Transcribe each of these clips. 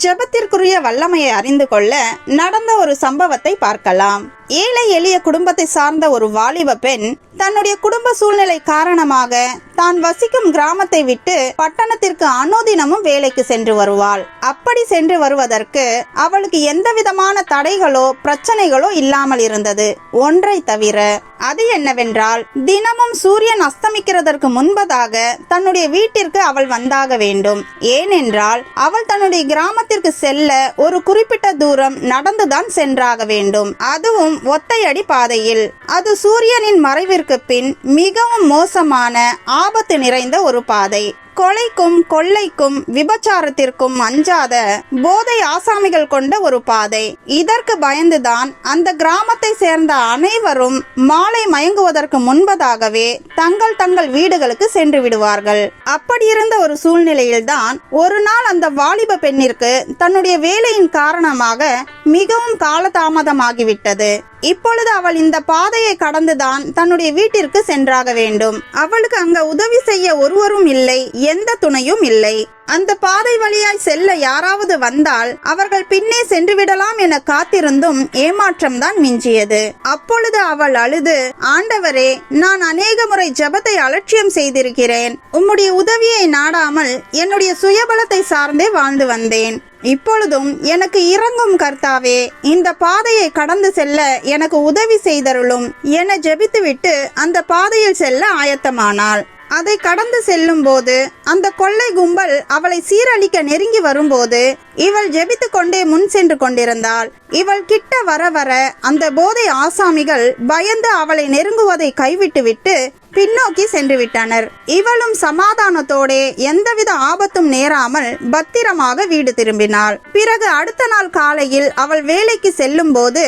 ஜெபத்திற்குரிய வல்லமையை அறிந்து கொள்ள நடந்த ஒரு சம்பவத்தை பார்க்கலாம். ஏழை எளிய குடும்பத்தை சார்ந்த ஒரு வாலிப பெண் தன்னுடைய குடும்ப சூழ்நிலை காரணமாக தான் வசிக்கும் கிராமத்தை விட்டு பட்டணத்திற்கு அனுதினமும் வேலைக்கு சென்று வருவாள். அப்படி சென்று வருவதற்கு அவளுக்கு எந்த விதமான தடைகளோ பிரச்சனைகளோ இல்லாமல் இருந்தது. ஒன்றை தவிர, அது என்னவென்றால் தினமும் சூரியன் அஸ்தமிக்கிறதற்கு முன்பதாக தன்னுடைய வீட்டிற்கு அவள் வந்தாக வேண்டும். ஏனென்றால் அவள் தன்னுடைய கிராமத்திற்கு செல்ல ஒரு குறிப்பிட்ட தூரம் நடந்துதான் சென்றாக வேண்டும். அதுவும் ஒத்தையடி பாதையில். அது சூரியனின் மறைவிற்கு பின் மிகவும் மோசமான ஆபத்து நிறைந்த ஒரு பாதை. கொலைக்கும் கொள்ளைக்கும் விபச்சாரத்திற்கும் அஞ்சாத போதை ஆசாமிகள் கொண்ட ஒரு பாதை. இதற்கு பயந்துதான் அந்த கிராமத்தை சேர்ந்த அனைவரும் மாலை மயங்குவதற்கு முன்பதாகவே தங்கள் வீடுகளுக்கு சென்று விடுவார்கள். அப்படி இருந்த ஒரு சூழ்நிலையில்தான் ஒரு நாள் அந்த வாலிப பெண்ணிற்கு தன்னுடைய வேலையின் காரணமாக மிகவும் காலதாமதமாகிவிட்டது. இப்பொழுது அவள் இந்த பாதையை கடந்துதான் தன்னுடைய வீட்டிற்கு சென்றாக வேண்டும். அவளுக்கு அங்க உதவி செய்ய ஒருவரும் இல்லை, எந்த துணையும் இல்லை. அந்த பாதை வழியாய் செல்ல யாராவது வந்தால் அவர்கள் பின்னே சென்று விடலாம் என காத்திருந்தும் ஏமாற்றம்தான் மிஞ்சியது. அப்பொழுது அவள் அழுது, ஆண்டவரே, நான் அநேக முறை ஜெபத்தை அலட்சியம் செய்திருக்கிறேன். உம்முடைய உதவியை நாடாமல் என்னுடைய சுயபலத்தை சார்ந்தே வாழ்ந்து வந்தேன். இப்பொழுதும் எனக்கு இரங்கும் கர்த்தாவே, இந்த பாதையை கடந்து செல்ல எனக்கு உதவி செய்தருளும் என ஜெபித்துவிட்டு அந்த பாதையில் செல்ல ஆயத்தமானாள். அதை கடந்து செல்லும் போது அந்த கொள்ளை கும்பல் அவளை சீரழிக்க நெருங்கி வரும்போது இவள் ஜெபித்து கொண்டே முன் சென்று கொண்டிருந்தாள். இவள் கிட்ட வர வர அந்த போதை ஆசாமிகள் பயந்து அவளை நெருங்குவதை கைவிட்டுவிட்டு பின்னோக்கி சென்று விட்டனர். இவளும் சமாதானத்தோடே எந்தவித ஆபத்தும் நேராமல் பத்திரமாக வீடு திரும்பினாள். பிறகு அடுத்த நாள் காலையில் அவள் வேலைக்கு செல்லும் போது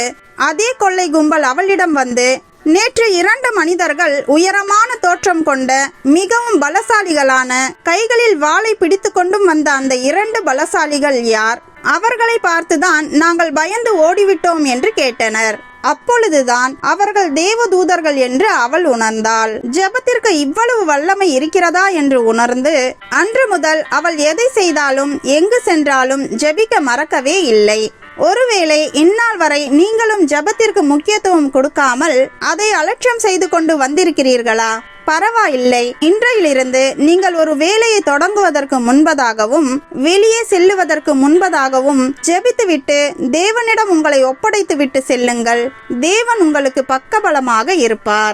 அதே கொள்ளை கும்பல் அவளிடம் வந்து, நேற்று 2 மனிதர்கள் உயரமான தோற்றம் கொண்ட மிகவும் பலசாலிகளான, கைகளில் வாளை பிடித்து கொண்டும் வந்த அந்த 2 பலசாலிகள் யார்? அவர்களை பார்த்துதான் நாங்கள் பயந்து ஓடிவிட்டோம் என்று கேட்டனர். அப்பொழுதுதான் அவர்கள் தேவதூதர்கள் என்று அவள் உணர்ந்தாள். ஜெபத்திற்கு இவ்வளவு வல்லமை இருக்கிறதா என்று உணர்ந்து அன்று முதல் அவள் எதை செய்தாலும் எங்கு சென்றாலும் ஜெபிக்க மறக்கவே இல்லை. ஒருவேளை இந்நாள் வரை நீங்களும் ஜெபத்திற்கு முக்கியத்துவம் கொடுக்காமல் அதை அலட்சியம் செய்து கொண்டு வந்திருக்கிறீர்களா? பரவாயில்லை. இன்றையிலிருந்து நீங்கள் ஒரு வேலையை தொடங்குவதற்கு முன்பதாகவும் வெளியே செல்லுவதற்கு முன்பதாகவும் ஜெபித்துவிட்டு தேவனிடம் உங்களை ஒப்படைத்து விட்டு செல்லுங்கள். தேவன் உங்களுக்கு பக்கபலமாக இருப்பார்.